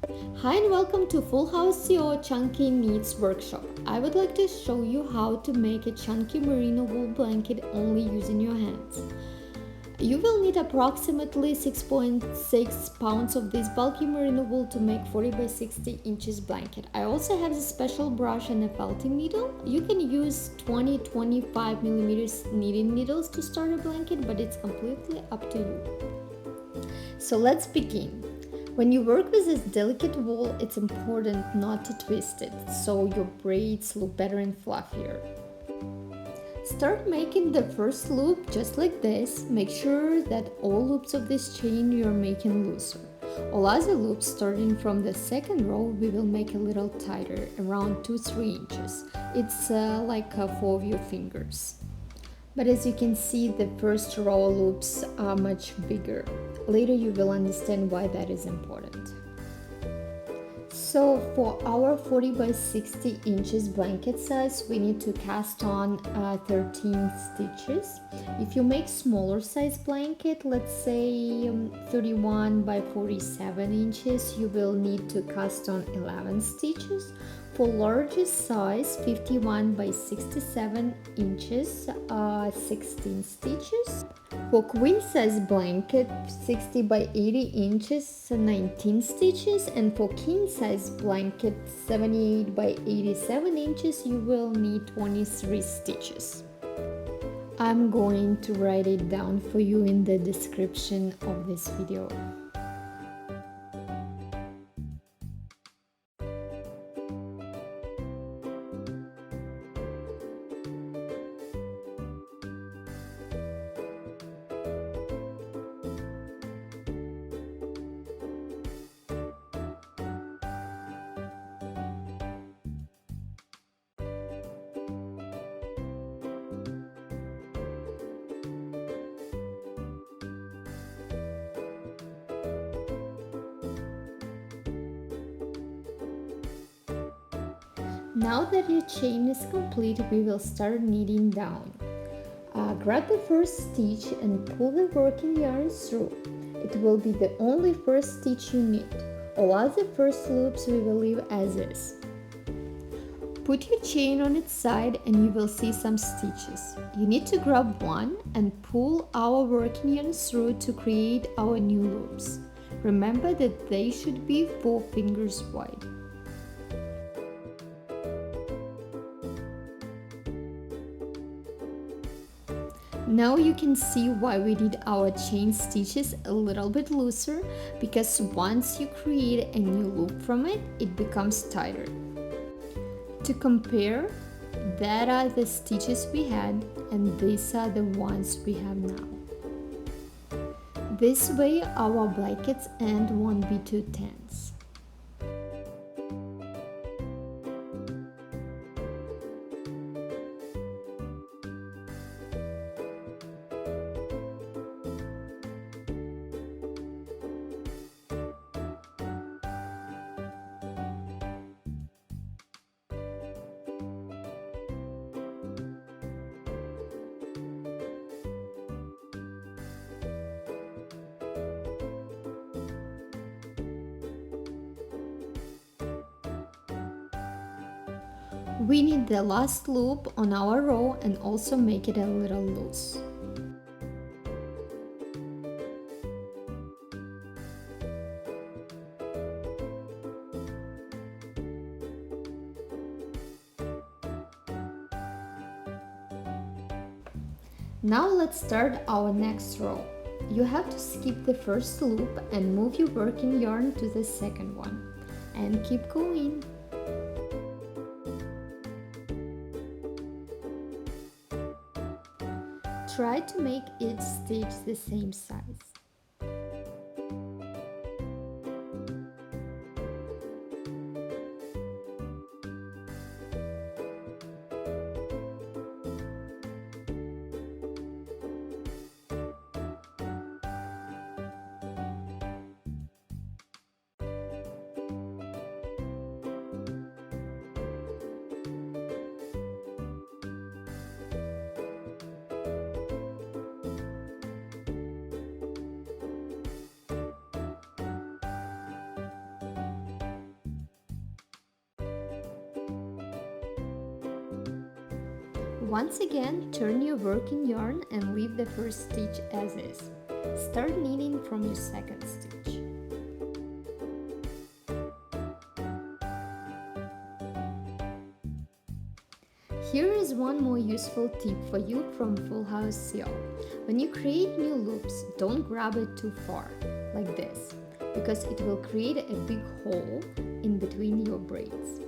Hi and welcome to Full House CO Chunky Needs Workshop. I would like to show you how to make a chunky merino wool blanket only using your hands. You will need approximately 6.6 pounds of this bulky merino wool to make 40 by 60 inches blanket. I also have a special brush and a felting needle. You can use 20-25 millimeters knitting needles to start a blanket, but it's completely up to you. So let's begin. When you work with this delicate wool, it's important not to twist it so your braids look better and fluffier. Start making the first loop just like this. Make sure that all loops of this chain you are making looser. All other loops starting from the second row we will make a little tighter, around 2-3 inches. It's like 4 of your fingers. But as you can see, the first row loops are much bigger. Later you will understand why that is important. So for our 40 by 60 inches blanket size, we need to cast on 13 stitches. If you make smaller size blanket, let's say 31 by 47 inches, you will need to cast on 11 stitches. For largest size, 51 by 67 inches, 16 stitches. For queen size blanket, 60 by 80 inches, 19 stitches. And for king size blanket, 78 by 87 inches, you will need 23 stitches. I'm going to write it down for you in the description of this video. Now that your chain is complete, we will start knitting down. Grab the first stitch and pull the working yarn through. It will be the only first stitch you knit. All other first loops we will leave as is. Put your chain on its side and you will see some stitches. You need to grab one and pull our working yarn through to create our new loops. Remember that they should be 4 fingers wide. Now you can see why we did our chain stitches a little bit looser, because once you create a new loop from it, it becomes tighter. To compare, that are the stitches we had and these are the ones we have now. This way our blanket's end won't be too tense. We need the last loop on our row and also make it a little loose. Now let's start our next row. You have to skip the first loop and move your working yarn to the second one. And keep going. Try to make each stitch the same size. Once again, turn your working yarn and leave the first stitch as is. Start knitting from your second stitch. Here is one more useful tip for you from Full House Sew. When you create new loops, don't grab it too far, like this, because it will create a big hole in between your braids.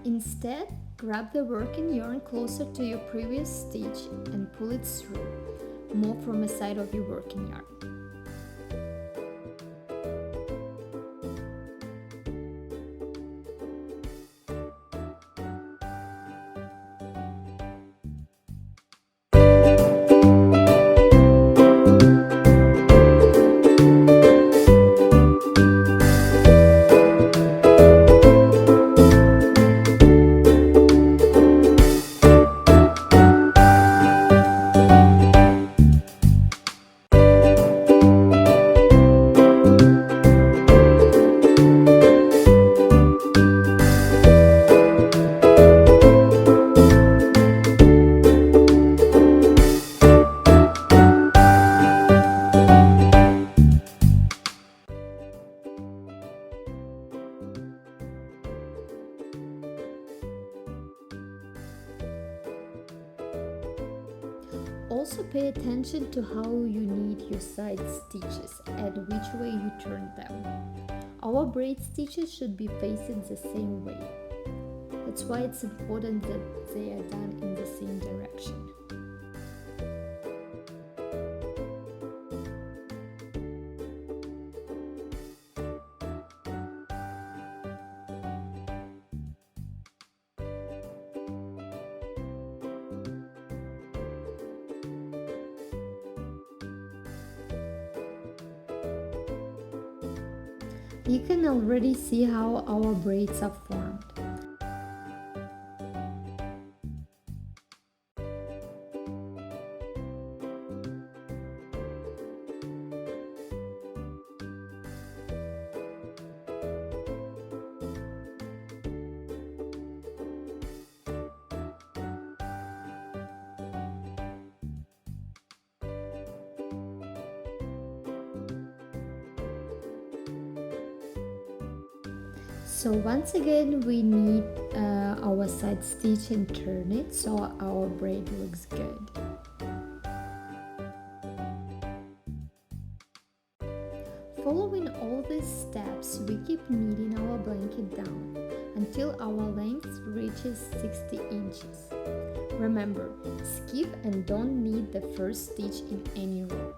Instead, grab the working yarn closer to your previous stitch and pull it through, more from the side of your working yarn. Also pay attention to how you knit your side stitches and which way you turn them. Our braid stitches should be facing the same way. That's why it's important that they are done in the same direction. You can already see how our braids are formed. So once again we knit our side stitch and turn it so our braid looks good. Following all these steps, we keep knitting our blanket down until our length reaches 60 inches. Remember, skip and don't knit the first stitch in any row.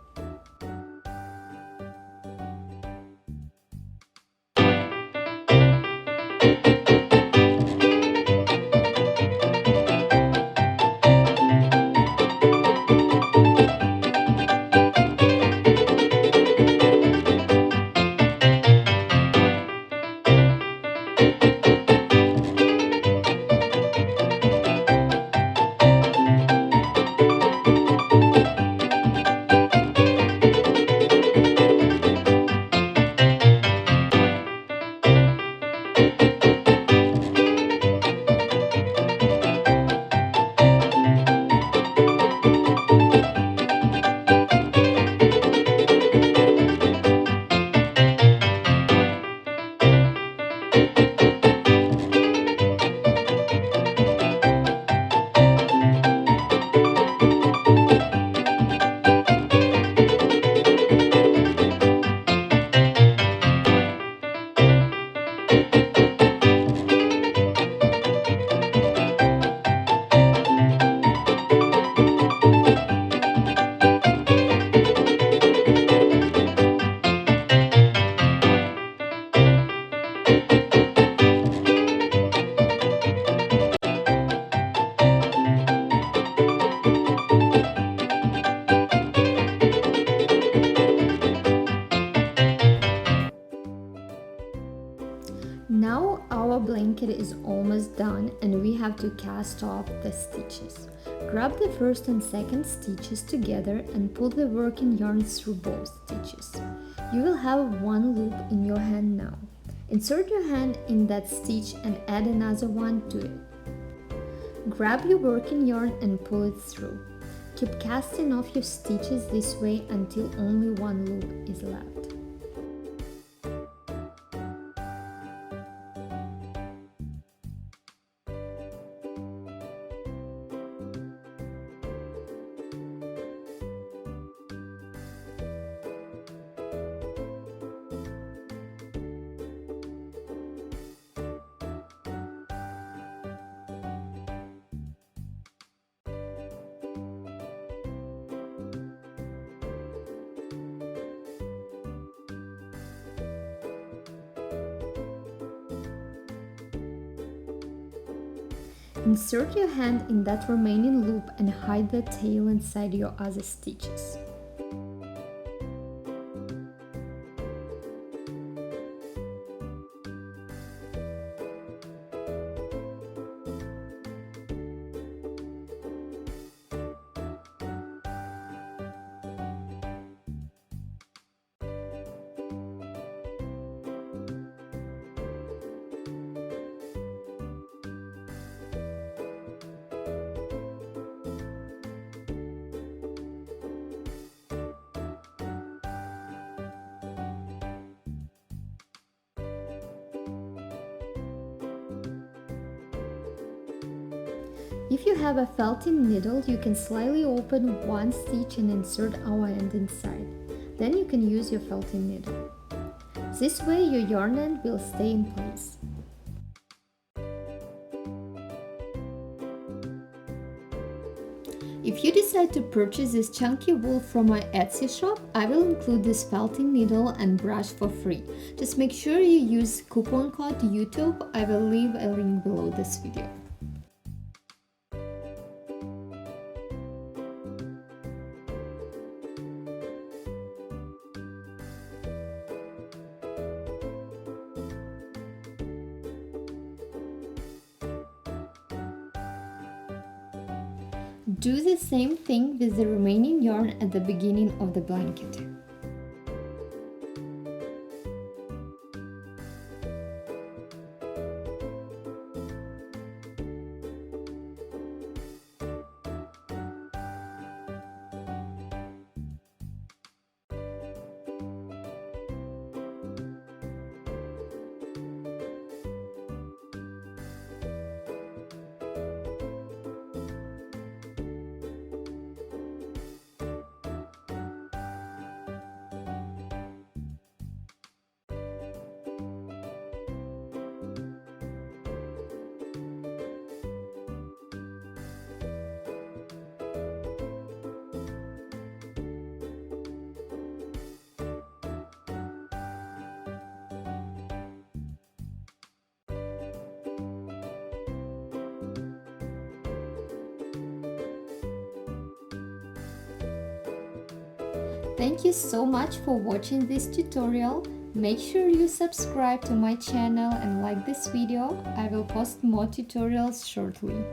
Now our blanket is almost done and we have to cast off the stitches. Grab the first and second stitches together and pull the working yarn through both stitches. You will have one loop in your hand now. Insert your hand in that stitch and add another one to it. Grab your working yarn and pull it through. Keep casting off your stitches this way until only one loop is left. Insert your hand in that remaining loop and hide the tail inside your other stitches. If you have a felting needle, you can slightly open one stitch and insert our end inside. Then you can use your felting needle. This way your yarn end will stay in place. If you decide to purchase this chunky wool from my Etsy shop, I will include this felting needle and brush for free. Just make sure you use coupon code YouTube. I will leave a link below this video. Do the same thing with the remaining yarn at the beginning of the blanket. Thank you so much for watching this tutorial. Make sure you subscribe to my channel and like this video. I will post more tutorials shortly.